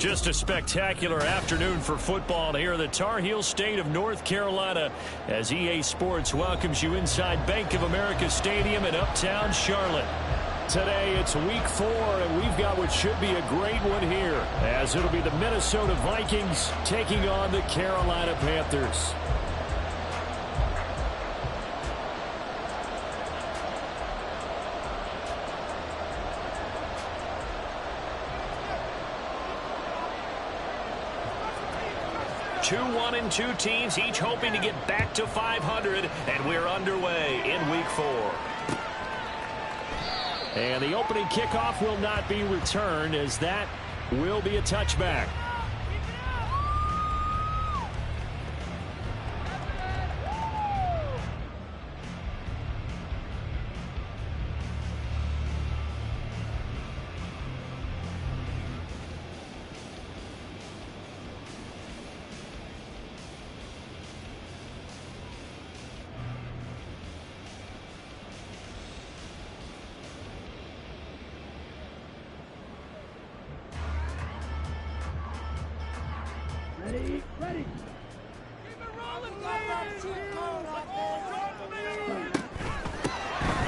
Just a spectacular afternoon for football here in the Tar Heel state of North Carolina as EA Sports welcomes you inside Bank of America Stadium in uptown Charlotte. Today it's week 4, and we've got what should be a great one here, as it'll be the Minnesota Vikings taking on the Carolina Panthers. Two 1-2 teams, each hoping to get back to 500, and we're underway in week 4. And the opening kickoff will not be returned, as that will be a touchback. Ready.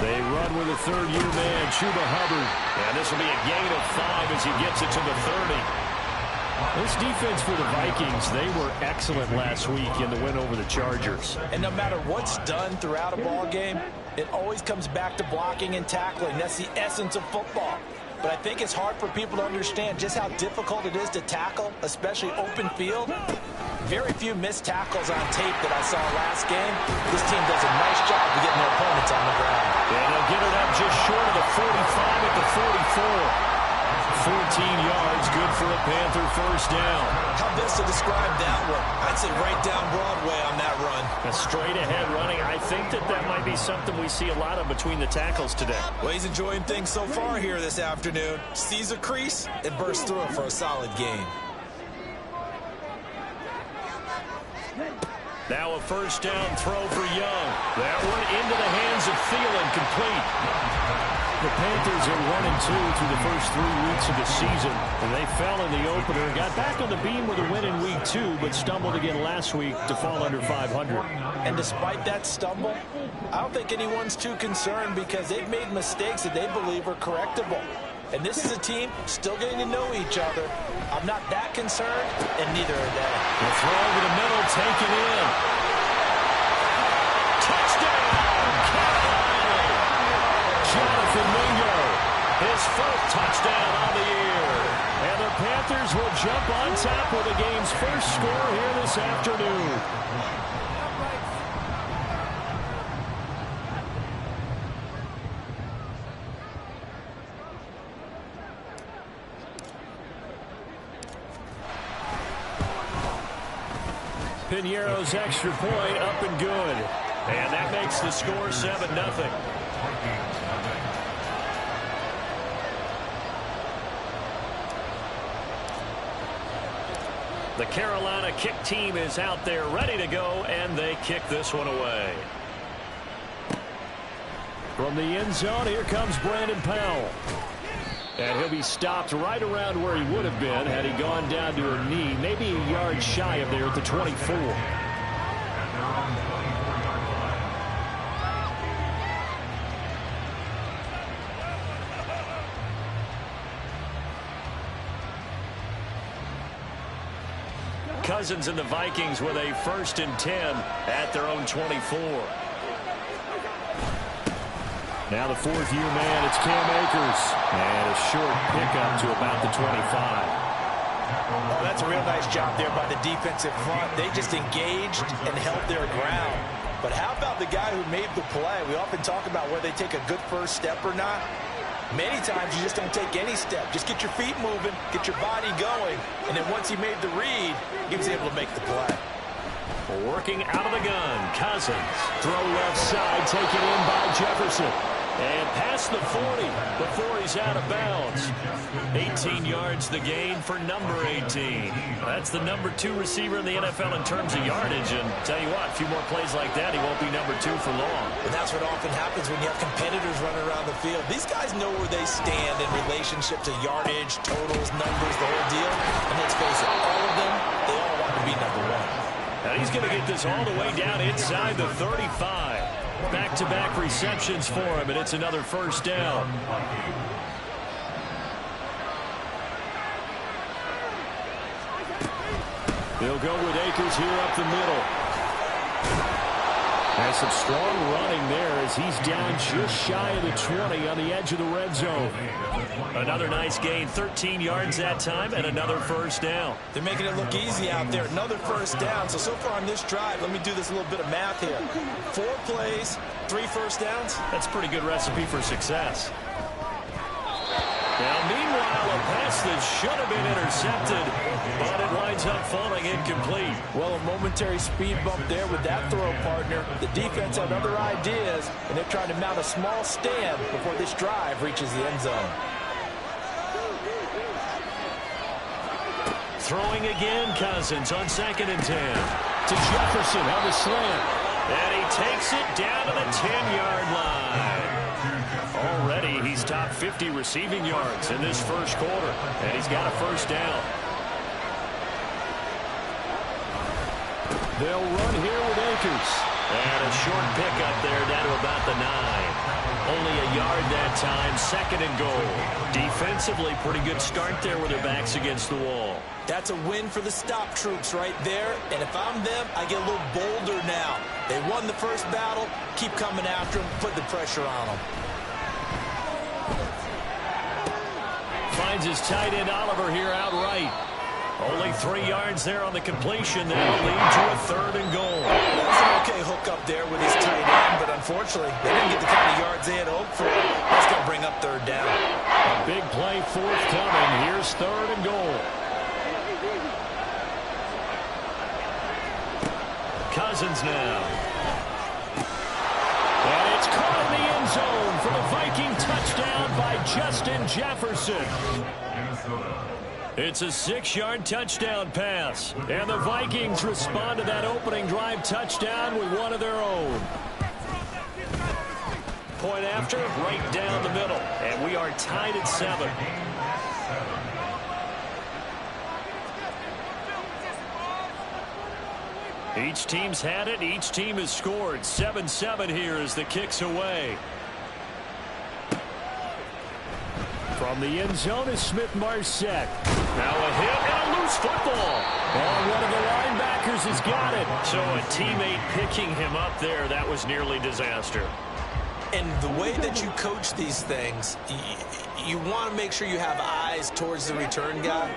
They run with a third-year man, Chuba Hubbard. And this will be a gain of 5 as he gets it to the 30. This defense for the Vikings, they were excellent last week in the win over the Chargers. And no matter what's done throughout a ball game, it always comes back to blocking and tackling. That's the essence of football. But I think it's hard for people to understand just how difficult it is to tackle, especially open field. Very few missed tackles on tape that I saw last game. This team does a nice job of getting their opponents on the ground. And they'll get it up just short of the 45 at the 44. 14 yards, good for a Panther first down. How best to describe that one? I'd say right down Broadway on that run. A straight-ahead running. I think that might be something we see a lot of between the tackles today. Well, he's enjoying things so far here this afternoon. Sees a crease and bursts through it for a solid gain. Now a first down throw for Young. That one into the hands of Thielen, complete. The Panthers are 1-2 through the first 3 weeks of the season. And they fell in the opener, got back on the beam with a win in week 2, but stumbled again last week to fall under 500. And despite that stumble, I don't think anyone's too concerned because they've made mistakes that they believe are correctable. And this is a team still getting to know each other. I'm not that concerned, and neither are they. The throw over the middle, taken in. Touchdown, Carolina! Jonathan Mingo, his 4th touchdown on the year. And the Panthers will jump on top with the game's first score here this afternoon. Piñeiro's extra point up and good. And that makes the score 7-0. The Carolina kick team is out there ready to go, and they kick this one away. From the end zone, here comes Brandon Powell. And he'll be stopped right around where he would have been had he gone down to a knee, maybe a yard shy of there at the 24. Cousins and the Vikings with a 1st and 10 at their own 24. Now the 4th-year man, it's Cam Akers. And a short pickup to about the 25. Oh, that's a real nice job there by the defensive front. They just engaged and held their ground. But how about the guy who made the play? We often talk about whether they take a good first step or not. Many times you just don't take any step. Just get your feet moving, get your body going, and then once he made the read, he was able to make the play. Working out of the gun, Cousins. Throw left side, taken in by Jefferson. And past the 40 before he's out of bounds. 18 yards the gain for number 18. That's the number 2 receiver in the NFL in terms of yardage. And tell you what, a few more plays like that, he won't be number 2 for long. And that's what often happens when you have competitors running around the field. These guys know where they stand in relationship to yardage, totals, numbers, the whole deal. And it's And he's going to get this all the way down inside the 35. Back-to-back receptions for him, and it's another first down. They'll go with Akers here up the middle. Has some strong running there as he's down just shy of the 20 on the edge of the red zone. Another nice gain, 13 yards that time, and another first down. They're making it look easy out there. Another first down. So far on this drive, let me do this little bit of math here. 4 plays, 3 first downs. That's a pretty good recipe for success. Now, meanwhile, a pass that should have been intercepted, but it winds up falling incomplete. Well, a momentary speed bump there with that throw, partner. The defense had other ideas, and they're trying to mount a small stand before this drive reaches the end zone. Throwing again, Cousins on 2nd and 10. To Jefferson on the slant. And he takes it down to the 10-yard line. Already, he's top 50 receiving yards in this first quarter. And he's got a first down. They'll run here with Akers. And a short pickup there down to about the 9. Only a yard that time, 2nd and goal. Defensively, pretty good start there with their backs against the wall. That's a win for the stop troops right there. And if I'm them, I get a little bolder now. They won the first battle. Keep coming after them. Put the pressure on them. Finds his tight end Oliver here outright. Only 3 yards there on the completion. That'll lead to a 3rd and goal. That's an okay hook up there with his tight end, but unfortunately, they didn't get the kind of yards they had hoped for. That's going to bring up 3rd down. A big play forthcoming. Here's 3rd and goal. Cousins now. And it's caught in the end zone for the Viking touchdown by Justin Jefferson. It's a 6-yard touchdown pass. And the Vikings respond to that opening drive touchdown with one of their own. Point after, right down the middle. And we are tied at 7. Each team's had it. Each team has scored. 7-7 here as the kick's away. From the end zone is Smith-Marsette. Now a hit and a loose football. And one of the linebackers has got it. So a teammate picking him up there, that was nearly disaster. And the way that you coach these things, you want to make sure you have eyes towards the return guy,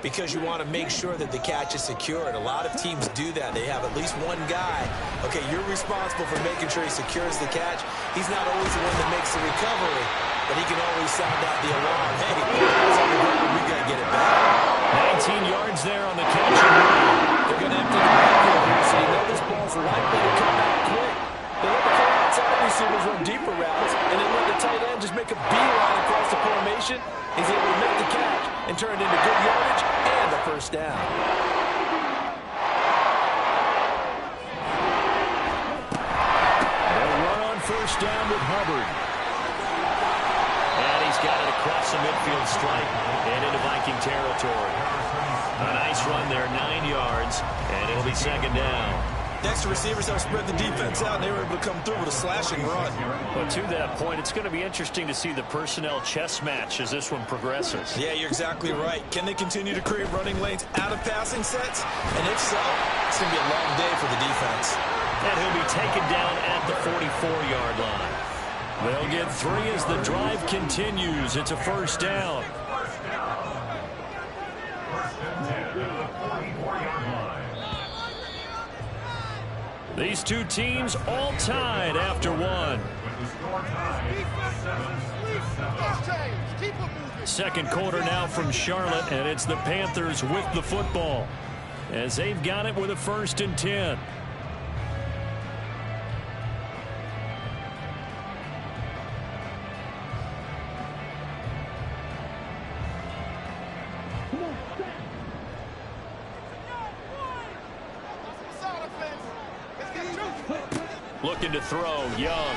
because you want to make sure that the catch is secured. A lot of teams do that. They have at least one guy. Okay, you're responsible for making sure he secures the catch. He's not always the one that makes the recovery, but he can always sound out the alarm. Hey, it's on the ground. We got to get it back. 19 yards there on the catch and run. They're going to empty the backfield here, so you know this ball's likely to come out quick. They let the 4 outside receivers run deeper routes, and then let the tight end just make a beeline across the formation. He's able to make the catch and turn it into good yardage and a first down. They'll run on first down with Hubbard. And he's got it across the midfield stripe and into Viking territory. A nice run there, 9 yards, and it'll be 2nd down. Next, the receivers have spread the defense out, and they were able to come through with a slashing run. But to that point, it's going to be interesting to see the personnel chess match as this one progresses. Yeah, you're exactly right. Can they continue to create running lanes out of passing sets? And if so, it's going to be a long day for the defense. And he'll be taken down at the 44-yard line. They'll get 3 as the drive continues. It's a first down. These two teams all tied after 1. Second quarter now from Charlotte, and it's the Panthers with the football as they've got it with a 1st and 10. Looking to throw, Young.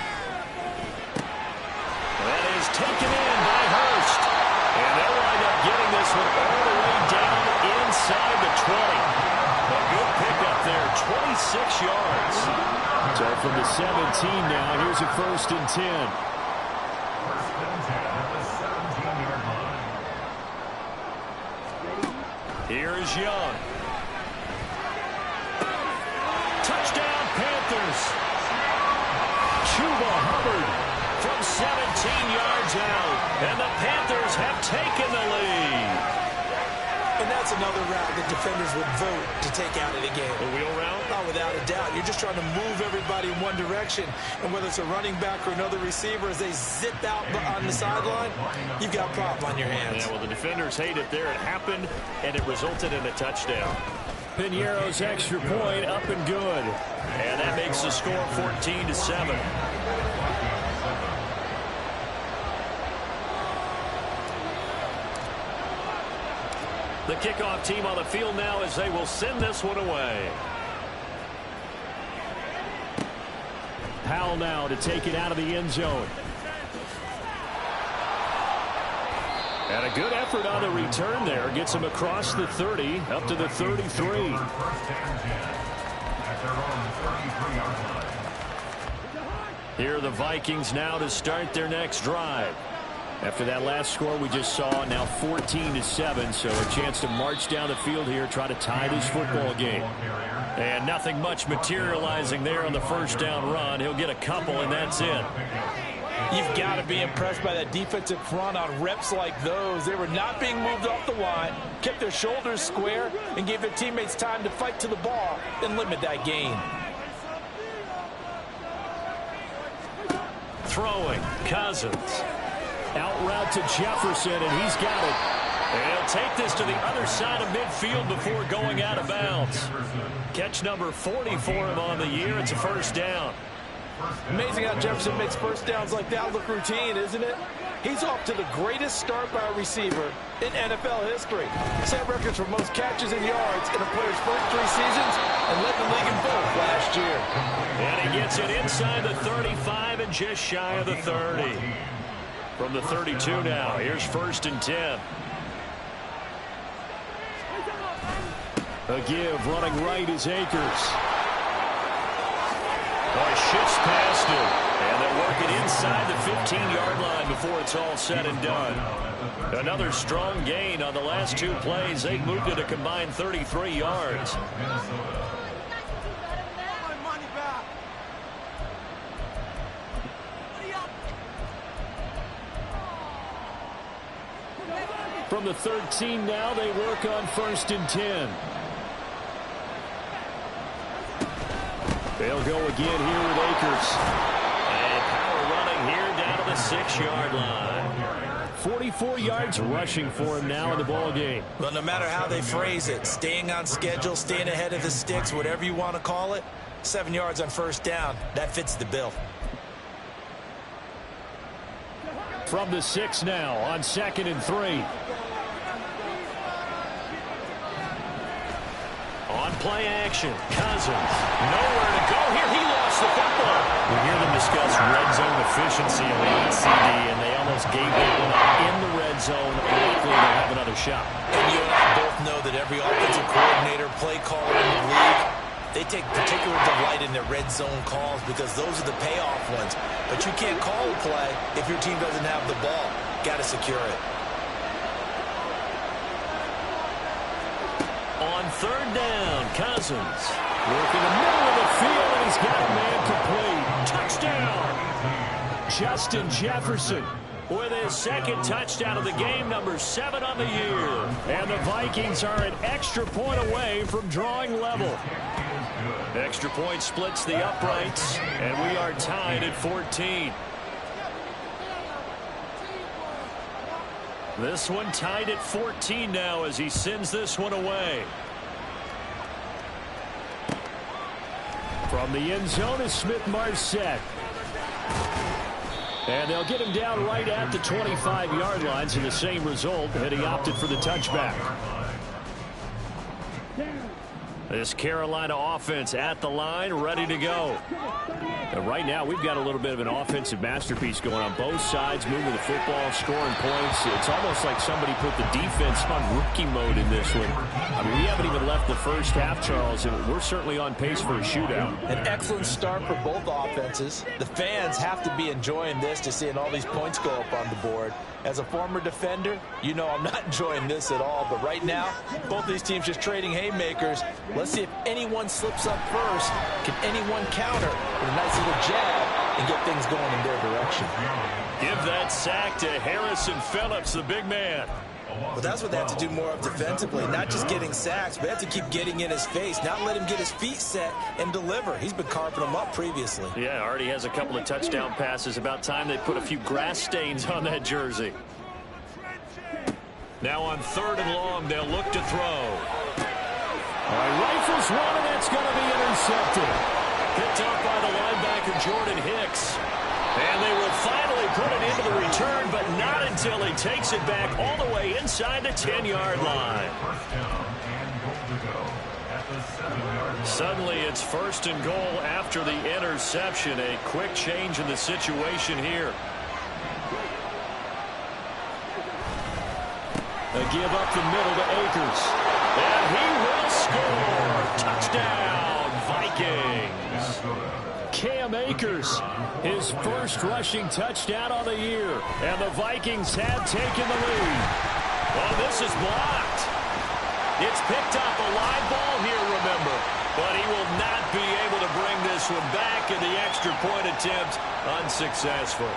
That is taken in by Hurst. And they'll wind up getting this one all the way down inside the 20. A good pickup there, 17 now. Here's a 1st and 10. Here is Young. Touchdown, Panthers. Chuba Hubbard from 17 yards out. And the Panthers have taken the lead. And that's another route that defenders would vote to take out of the game. The wheel route? Oh, without a doubt. You're just trying to move everybody in one direction. And whether it's a running back or another receiver, as they zip out on the sideline, you've got a problem on your hands. Yeah, well, the defenders hate it there. It happened, and it resulted in a touchdown. Piñeiro's extra point up and good. And that makes the score 14-7. The kickoff team on the field now as they will send this one away. Powell now to take it out of the end zone. And a good effort on the return there. Gets him across the 30, up to the 33. Here are the Vikings now to start their next drive. After that last score we just saw, now 14-7, so a chance to march down the field here, try to tie this football game. And nothing much materializing there on the first down run. He'll get a couple, and that's it. You've got to be impressed by that defensive front on reps like those. They were not being moved off the line, kept their shoulders square, and gave their teammates time to fight to the ball and limit that gain. Throwing, Cousins. Out route to Jefferson, and he's got it. And he'll take this to the other side of midfield before going out of bounds. Catch number 40 for him on the year. It's a first down. Amazing how Jefferson makes first downs like that look routine, isn't it? He's off to the greatest start by a receiver in NFL history. Set records for most catches and yards in a player's first 3 seasons and led the league in both last year. And he gets it inside the 35 and just shy of the 30. From the 32 now, here's 1st and 10. A give, running right is Akers. Boy, shifts past him. And they'll work it inside the 15-yard line before it's all said and done. Another strong gain on the last 2 plays. They've moved it a combined 33 yards. From the 13 now, they work on 1st and 10. They'll go again here with Akers. And power running here down to the 6-yard line. 44 yards rushing for him now in the ball game. Well, no matter how they phrase it, staying on schedule, staying ahead of the sticks, whatever you want to call it, 7 yards on first down, that fits the bill. From the 6 now on 2nd and 3. On play action, Cousins. Nowhere to go here. He lost the football. We hear them discuss red zone efficiency on the CD, and they almost gave it in the red zone. Likely they'll have another shot. And you and I both know that every offensive coordinator, play caller in the league, they take particular delight in their red zone calls because those are the payoff ones. But you can't call a play if your team doesn't have the ball. Got to secure it. On 3rd down, Cousins working the middle of the field, and he's got a man complete. Touchdown! Justin Jefferson with his 2nd touchdown of the game, number 7 on the year. And the Vikings are an extra point away from drawing level. Extra point splits the uprights, and we are tied at 14. This one tied at 14 now as he sends this one away. From the end zone is Smith-Marsette. And they'll get him down right at the 25-yard line, so the same result, and he opted for the touchback. This Carolina offense at the line, ready to go. And right now, we've got a little bit of an offensive masterpiece going on both sides, moving the football, scoring points. It's almost like somebody put the defense on rookie mode in this one. I mean, we haven't even left the first half, Charles, and we're certainly on pace for a shootout. An excellent start for both offenses. The fans have to be enjoying this to seeing all these points go up on the board. As a former defender, you know I'm not enjoying this at all. But right now, both these teams just trading haymakers. Let's see if anyone slips up first. Can anyone counter with a nice little jab and get things going in their direction? Give that sack to Harrison Phillips, the big man. But that's what they have to do more of defensively, not just getting sacks, but they have to keep getting in his face, not let him get his feet set and deliver. He's been carving them up previously. Yeah, already has a couple of touchdown passes. About time they put a few grass stains on that jersey. Now on 3rd and long, they'll look to throw. All right, rifles one, and that's going to be intercepted. Picked up by the linebacker, Jordan Hicks. And they will finally put it into the return, but not until he takes it back all the way inside the 10-yard line. Suddenly it's 1st and goal after the interception. A quick change in the situation here. A give up the middle to Akers. And he will score. Touchdown, Vikings. Cam Akers, his first rushing touchdown on the year. And the Vikings have taken the lead. Well, this is blocked. It's picked up a live ball here, remember. But he will not be able to bring this one back, and the extra point attempt unsuccessful.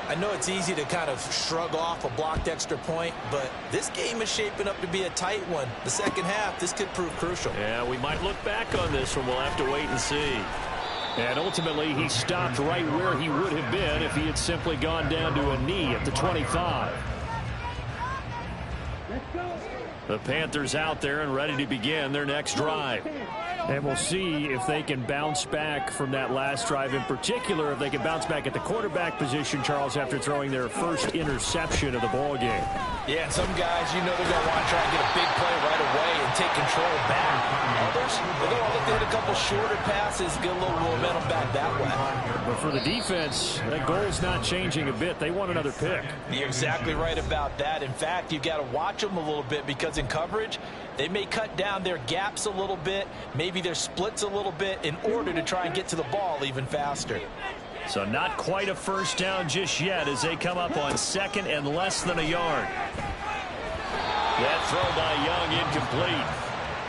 I know it's easy to kind of shrug off a blocked extra point, but this game is shaping up to be a tight one. The second half, this could prove crucial. Yeah, we might look back on this one. We'll have to wait and see. And ultimately, he stopped right where he would have been if he had simply gone down to a knee at the 25. The Panthers out there and ready to begin their next drive. And we'll see if they can bounce back from that last drive. In particular, if they can bounce back at the quarterback position, Charles, after throwing their first interception of the ball game. Yeah, and some guys, you know they're going to want to try and get a big play right away and take control back. Others, they're going to look to hit a couple shorter passes, get a little momentum back that way. But for the defense, that goal's not changing a bit. They want another pick. You're exactly right about that. In fact, you've got to watch them a little bit because in coverage, they may cut down their gaps a little bit, maybe their splits a little bit in order to try and get to the ball even faster. So not quite a first down just yet as they come up on 2nd and less than a yard. That throw by Young incomplete.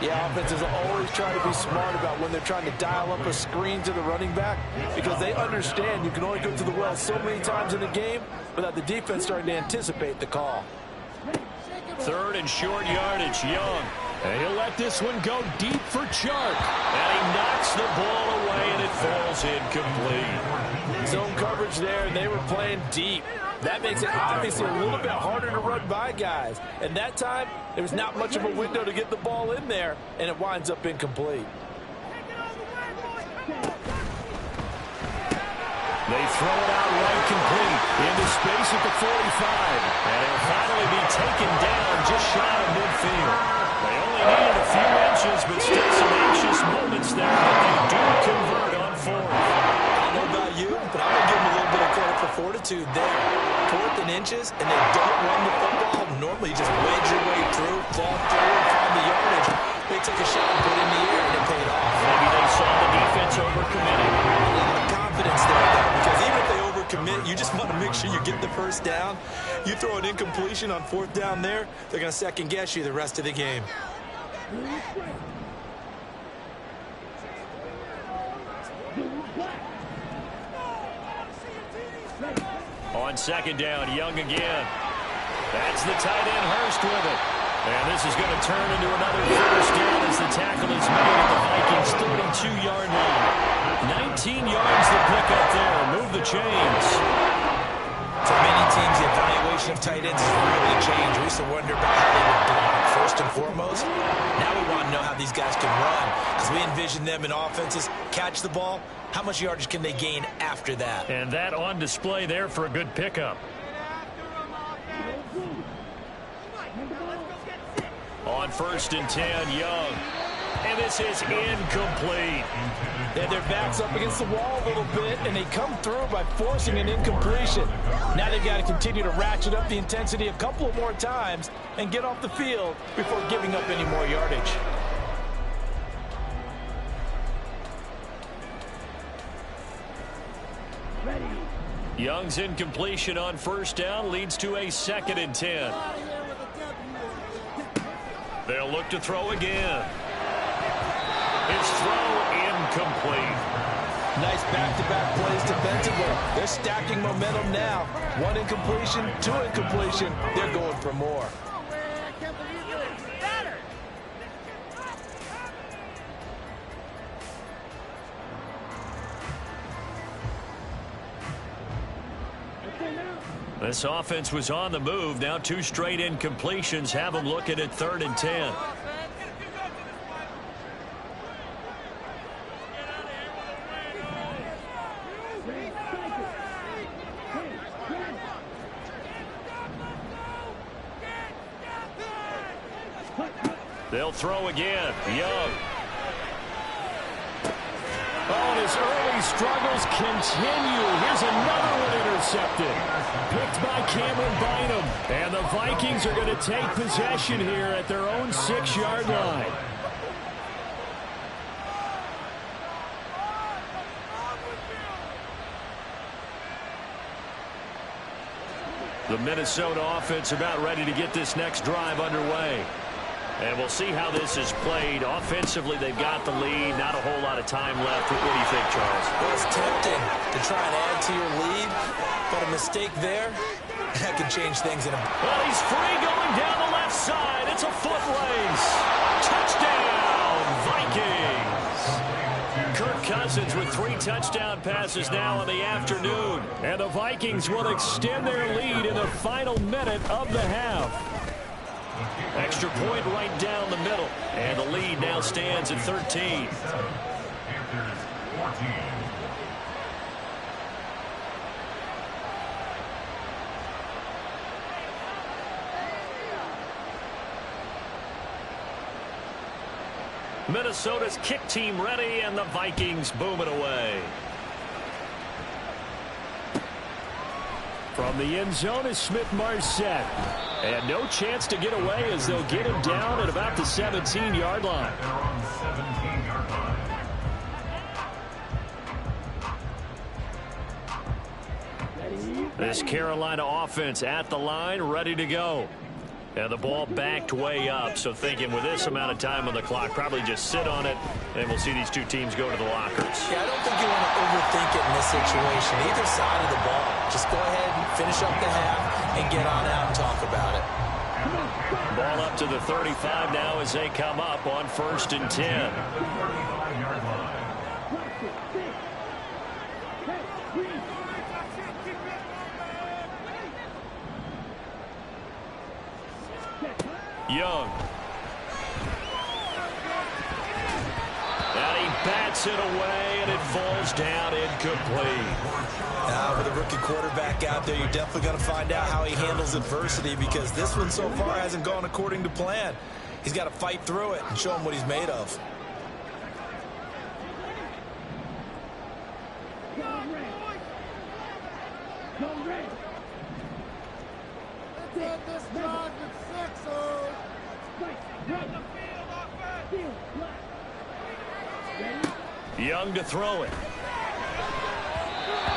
Yeah, offenses are always trying to be smart about when they're trying to dial up a screen to the running back because they understand you can only go to the well so many times in a game without the defense starting to anticipate the call. 3rd and short yardage, Young. And he'll let this one go deep for Chark. And he knocks the ball away, and it falls incomplete. Zone coverage there, and they were playing deep. That makes it obviously a little bit harder to run by guys. And that time, there was not much of a window to get the ball in there, and it winds up incomplete. They throw it out right complete into space at the 45. And he'll finally be taken down just shy of midfield. They only needed a few inches, but still some anxious moments there. But they do convert on 4th. I don't know about you, but I'm going to give them a little bit of credit for fortitude there. 4th and inches, and they don't run the football. Normally, you just wedge your way through, fall through, and find the yardage. They took a shot and put it in the air, and it paid off. Maybe they saw the defense overcommitting. A lot of confidence there, though, because even if they overcommit, you just want to make sure you get the first down. You throw an incompletion on 4th down there, they're going to second-guess you the rest of the game. On 2nd down, Young again. That's the tight end, Hurst with it. And this is going to turn into another first down as the tackle is made at the Vikings' 32-yard line. 19 yards to pick up there. Move the chains. To many teams, the evaluation of tight ends has really changed. We used to wonder about how they would block first and foremost. Now we want to know how these guys can run because we envision them in offenses. Catch the ball. How much yardage can they gain after that? And that on display there for a good pickup. On 1st and 10, Young. And this is incomplete. And their back's up against the wall a little bit, and they come through by forcing an incompletion. Now they've got to continue to ratchet up the intensity a couple of more times and get off the field before giving up any more yardage. Young's incompletion on 1st down leads to a 2nd and 10. They'll look to throw again. His throw incomplete. Nice back-to-back plays defensively. They're stacking momentum now. 1 incompletion, 2 incompletion. They're going for more. This offense was on the move. Now 2 straight incompletions have them looking at 3rd and 10. They'll throw again. Young. Oh, and his early struggles continue. Here's another one intercepted. Picked by Cameron Bynum. And the Vikings are going to take possession here at their own 6-yard line. The Minnesota offense about ready to get this next drive underway. And we'll see how this is played. Offensively, they've got the lead. Not a whole lot of time left. What do you think, Charles? Well, it's tempting to try and add to your lead, but a mistake there, that could change things in a... Well, he's free going down the left side. It's a foot race. Touchdown, Vikings. Kirk Cousins with 3 touchdown passes now in the afternoon. And the Vikings will extend their lead in the final minute of the half. Extra point right down the middle. And the lead now stands at 13. Minnesota's kick team ready, and the Vikings boom it away. From the end zone is Smith-Marsette. And no chance to get away as they'll get him down at about the 17-yard line. This Carolina offense at the line, ready to go. And the ball backed way up, so thinking with this amount of time on the clock, probably just sit on it, and we'll see these 2 teams go to the lockers. Yeah, I don't think you want to overthink it in this situation. Either side of the ball. Just go ahead and finish up the half and get on out and talk about it. Ball up to the 35 now as they come up on 1st and 10. Young. And he bats it away, and it falls down incomplete. Now, with a rookie quarterback out there, you're definitely going to find out how he handles adversity, because this one so far hasn't gone according to plan. He's got to fight through it and show him what he's made of. Young to throw it.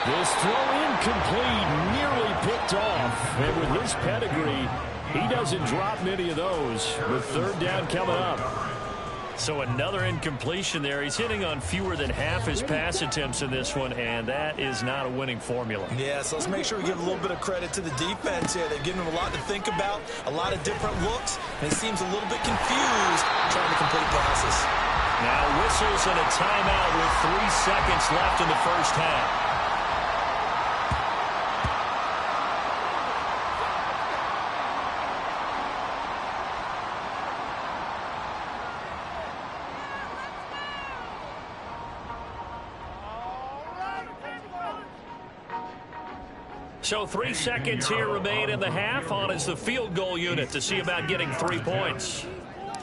This throw incomplete, nearly picked off. And with his pedigree, he doesn't drop many of those. With 3rd down coming up. So another incompletion there. He's hitting on fewer than half his pass attempts in this one, and that is not a winning formula. Yeah, so let's make sure we give a little bit of credit to the defense here. They've given him a lot to think about, a lot of different looks, and he seems a little bit confused trying to complete passes. Now whistles and a timeout with 3 seconds left in the first half. So 3 seconds here remain in the half. On is the field goal unit to see about getting 3 points.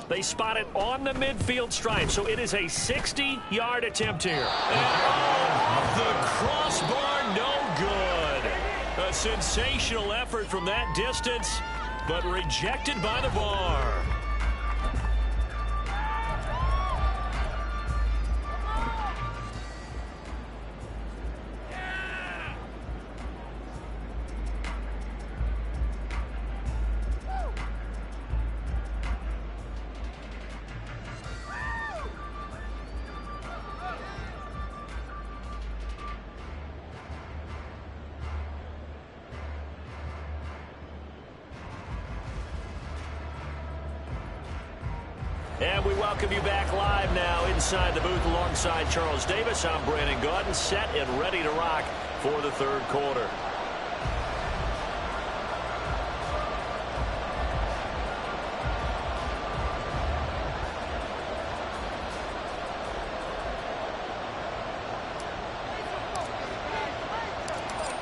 They spot it on the midfield stripe, so it is a 60-yard attempt here. And off the crossbar, no good. A sensational effort from that distance, but rejected by the bar. And we welcome you back live now inside the booth alongside Charles Davis. I'm Brandon Gaudin, set and ready to rock for the third quarter.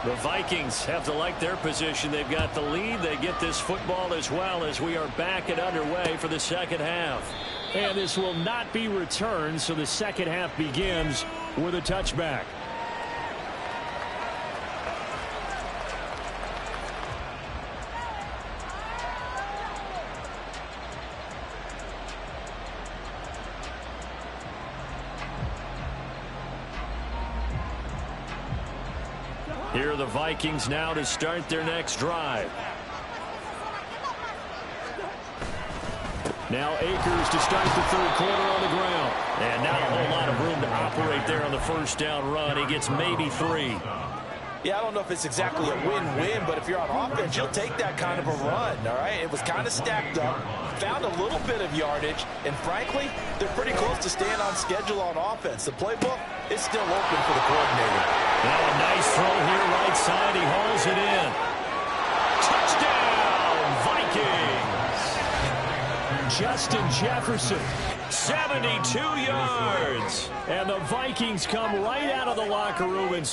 The Vikings have to like their position. They've got the lead. They get this football as well as we are back and underway for the second half. And this will not be returned, so the second half begins with a touchback. Here are the Vikings now to start their next drive. Now Akers to start the third quarter on the ground. And not a whole lot of room to operate there on the first down run. He gets maybe 3. Yeah, I don't know if it's exactly a win-win, but if you're on offense, you'll take that kind of a run, all right? It was kind of stacked up, found a little bit of yardage, and frankly, they're pretty close to staying on schedule on offense. The playbook is still open for the coordinator. Now a nice throw here right side. He hauls it in. Touchdown, Vikings! Justin Jefferson. 72 yards. And the Vikings come right out of the locker room and